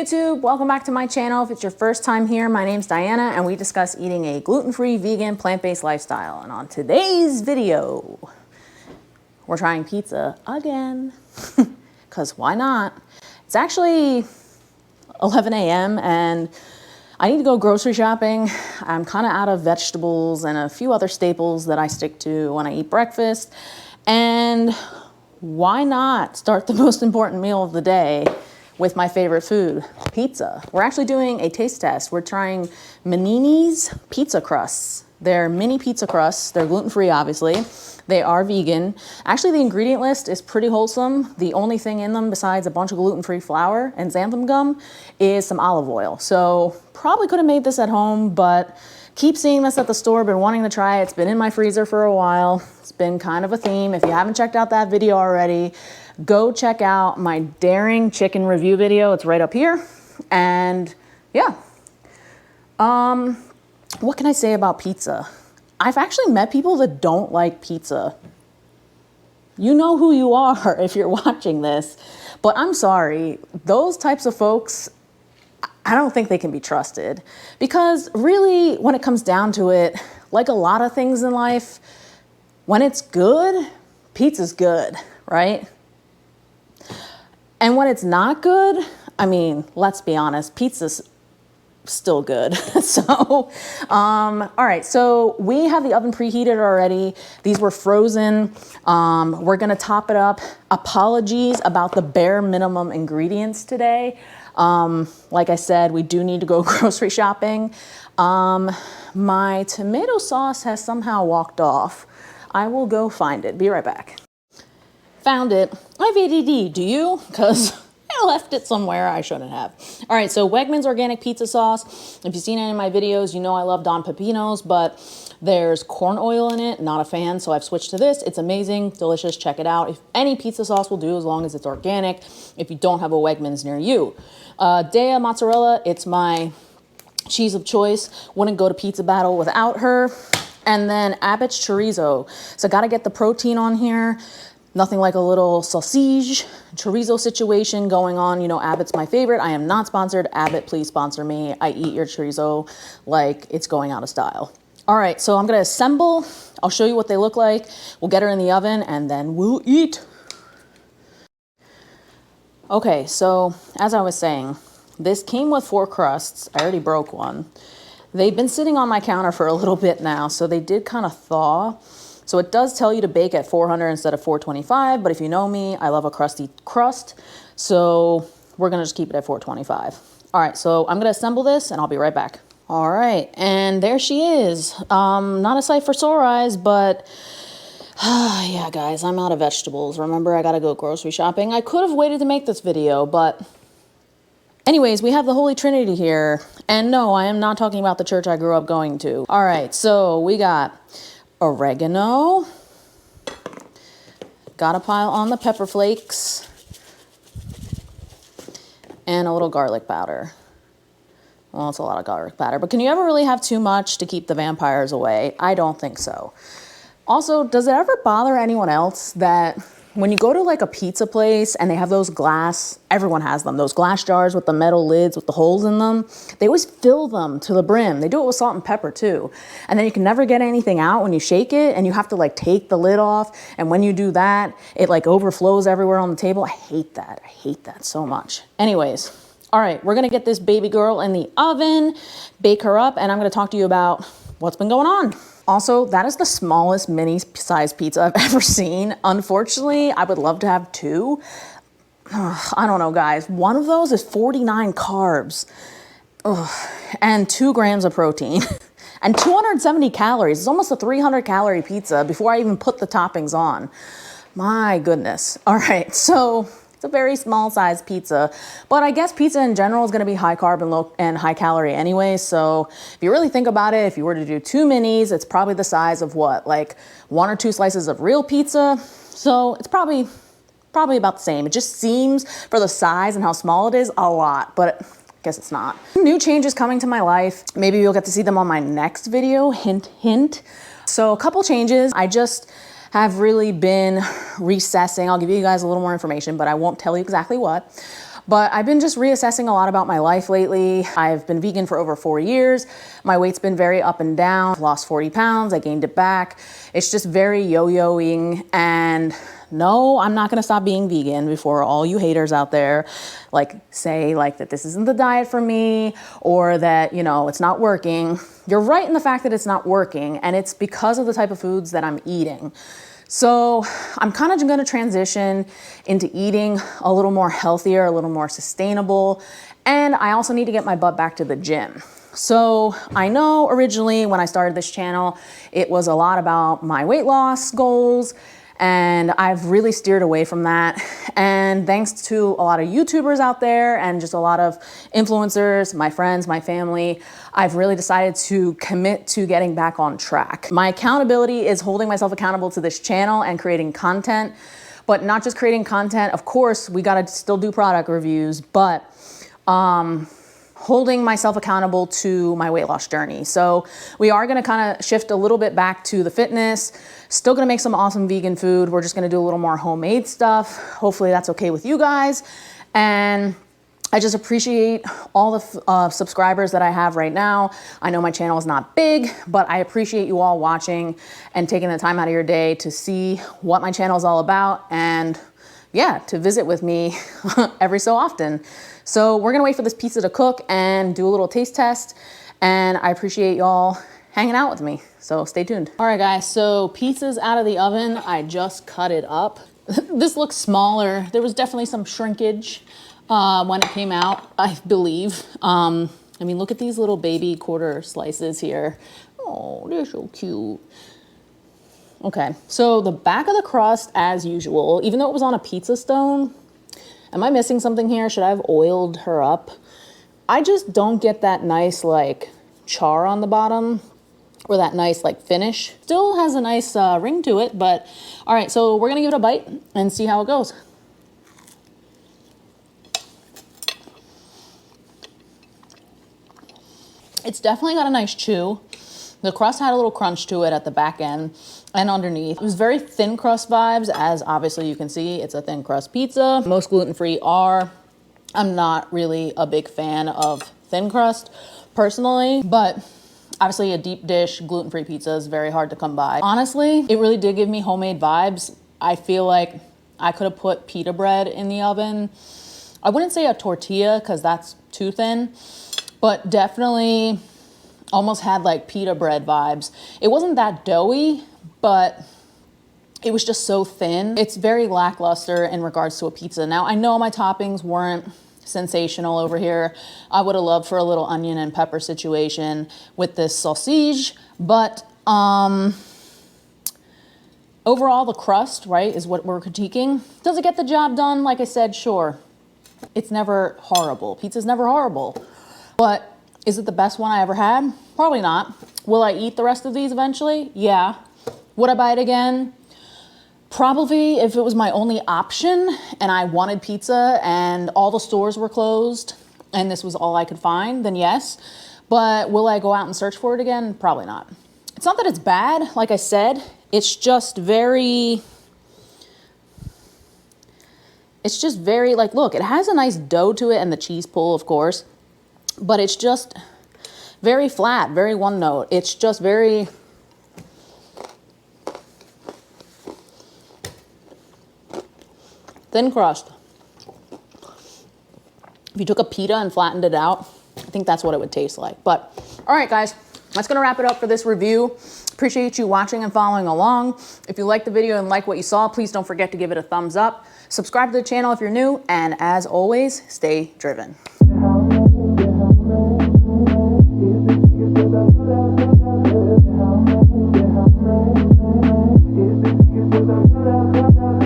YouTube, welcome back to my channel. If it's your first time here, my name's Diana and we discuss eating a gluten-free, vegan, plant-based lifestyle. And on today's video, we're trying pizza again, because why not? It's actually 11 a.m. and I need to go grocery shopping. I'm kind of out of vegetables and a few other staples that I stick to when I eat breakfast. And why not start the most important meal of the day with my favorite food, pizza. We're actually doing a taste test. We're trying Manini's pizza crusts. They're mini pizza crusts. They're gluten-free, obviously. They are vegan. Actually, the ingredient list is pretty wholesome. The only thing in them besides a bunch of gluten-free flour and xanthan gum is some olive oil. So probably could have made this at home, but keep seeing this at the store, been wanting to try it. It's been in my freezer for a while. It's been kind of a theme. If you haven't checked out that video already, go check out my daring chicken review video. It's right up here. And yeah, what can I say about pizza? I've actually met people that don't like pizza. You know who you are if you're watching this, but I'm sorry. Those types of folks, I don't think they can be trusted, because really when it comes down to it, like a lot of things in life, when it's good, pizza's good, right? And when it's not good, I mean, let's be honest, pizza's still good. So, all right, so we have the oven preheated already. These were frozen. We're gonna top it up. Apologies about the bare minimum ingredients today. Like I said, we do need to go grocery shopping. My tomato sauce has somehow walked off. I will go find it. Be right back. Found it. I have ADD, do you? Because I left it somewhere I shouldn't have. All right, so Wegmans organic pizza sauce. If you've seen any of my videos, you know I love Don Pepino's, but there's corn oil in it. Not a fan, so I've switched to this. It's amazing, delicious, check it out. If any pizza sauce will do, as long as it's organic, if you don't have a Wegmans near you. Daiya mozzarella, it's my cheese of choice. Wouldn't go to Pizza Battle without her. And then Abbott's chorizo. So gotta get the protein on here. Nothing like a little sausage chorizo situation going on. You know, Abbott's my favorite. I am not sponsored. Abbott, please sponsor me. I eat your chorizo like it's going out of style. All right, so I'm gonna assemble. I'll show you what they look like. We'll get her in the oven and then we'll eat. Okay, so as I was saying, this came with 4 crusts. I already broke one. They've been sitting on my counter for a little bit now, so they did kind of thaw. So it does tell you to bake at 400 instead of 425, but if you know me, I love a crusty crust. So we're gonna just keep it at 425. All right, so I'm gonna assemble this and I'll be right back. All right, and there she is. Not a sight for sore eyes, but yeah, guys, I'm out of vegetables. Remember, I gotta go grocery shopping. I could have waited to make this video, but anyways, we have the Holy Trinity here. And no, I am not talking about the church I grew up going to. All right, so we got oregano, gotta pile on the pepper flakes, and a little garlic powder. Well, it's a lot of garlic powder, but can you ever really have too much to keep the vampires away? I don't think so. Also, does it ever bother anyone else that when you go to like a pizza place and they have those glass, everyone has them, those glass jars with the metal lids with the holes in them, they always fill them to the brim. They do it with salt and pepper too. And then you can never get anything out when you shake it and you have to like take the lid off. And when you do that, it like overflows everywhere on the table. I hate that. I hate that so much. Anyways, all right, we're gonna get this baby girl in the oven, bake her up, and I'm gonna talk to you about what's been going on. Also, that is the smallest mini size pizza I've ever seen. Unfortunately, I would love to have 2. I don't know, guys. One of those is 49 carbs. And 2 grams of protein. And 270 calories. It's almost a 300 calorie pizza before I even put the toppings on. My goodness. All right, so it's a very small size pizza, but I guess pizza in general is gonna be high carb and low and high calorie anyway. So if you really think about it, if you were to do 2 minis, it's probably the size of what, like 1 or 2 slices of real pizza. So it's probably about the same. It just seems, for the size and how small it is, a lot, but I guess it's not. New changes coming to my life. Maybe you'll get to see them on my next video, hint, hint. So a couple changes. I just have really been recessing. I'll give you guys a little more information, but I won't tell you exactly what. But I've been just reassessing a lot about my life lately. I've been vegan for over 4 years. My weight's been very up and down. Lost 40 pounds, I gained it back. It's just very yo-yoing, and no, I'm not gonna stop being vegan before all you haters out there say that this isn't the diet for me, or that, you know, it's not working. You're right in the fact that it's not working, and it's because of the type of foods that I'm eating. So I'm kind of gonna transition into eating a little more healthier, a little more sustainable, and I also need to get my butt back to the gym. So I know originally when I started this channel, it was a lot about my weight loss goals, and I've really steered away from that. And thanks to a lot of YouTubers out there and just a lot of influencers, my friends, my family, I've really decided to commit to getting back on track. My accountability is holding myself accountable to this channel and creating content, but not just creating content. Of course, we gotta still do product reviews, but holding myself accountable to my weight loss journey. So we are gonna kind of shift a little bit back to the fitness, still gonna make some awesome vegan food. We're just gonna do a little more homemade stuff. Hopefully that's okay with you guys. And I just appreciate all the subscribers that I have right now. I know my channel is not big, but I appreciate you all watching and taking the time out of your day to see what my channel is all about, and yeah, to visit with me every so often. So we're gonna wait for this pizza to cook and do a little taste test. And I appreciate y'all hanging out with me. So stay tuned. All right, guys, so pizza's out of the oven. I just cut it up. This looks smaller. There was definitely some shrinkage when it came out, I believe. I mean, look at these little baby quarter slices here. Oh, they're so cute. Okay, so the back of the crust, as usual, even though it was on a pizza stone, am I missing something here? Should I have oiled her up? I just don't get that nice char on the bottom, or that nice finish. Still has a nice ring to it, but all right, so we're gonna give it a bite and see how it goes. It's definitely got a nice chew. The crust had a little crunch to it at the back end and underneath. It was very thin crust vibes, as obviously you can see, it's a thin crust pizza. Most gluten-free are. I'm not really a big fan of thin crust personally, but obviously a deep dish gluten-free pizza is very hard to come by. Honestly, it really did give me homemade vibes. I feel like I could have put pita bread in the oven. I wouldn't say a tortilla because that's too thin, but definitely almost had pita bread vibes. It wasn't that doughy, but it was just so thin. It's very lackluster in regards to a pizza. Now, I know my toppings weren't sensational over here. I would have loved for a little onion and pepper situation with this sausage, but overall the crust, right, is what we're critiquing. Does it get the job done? Like I said, sure. It's never horrible. Pizza's never horrible, but is it the best one I ever had? Probably not. Will I eat the rest of these eventually? Yeah. Would I buy it again? Probably, if it was my only option and I wanted pizza and all the stores were closed and this was all I could find, then yes. But will I go out and search for it again? Probably not. It's not that it's bad, like I said. It's just very, look, it has a nice dough to it and the cheese pull, of course. But it's just very flat, very one note. It's just very, thin crust. If you took a pita and flattened it out, I think that's what it would taste like. But all right, guys, that's gonna wrap it up for this review. Appreciate you watching and following along. If you liked the video and like what you saw, please don't forget to give it a thumbs up. Subscribe to the channel if you're new, and as always, stay driven.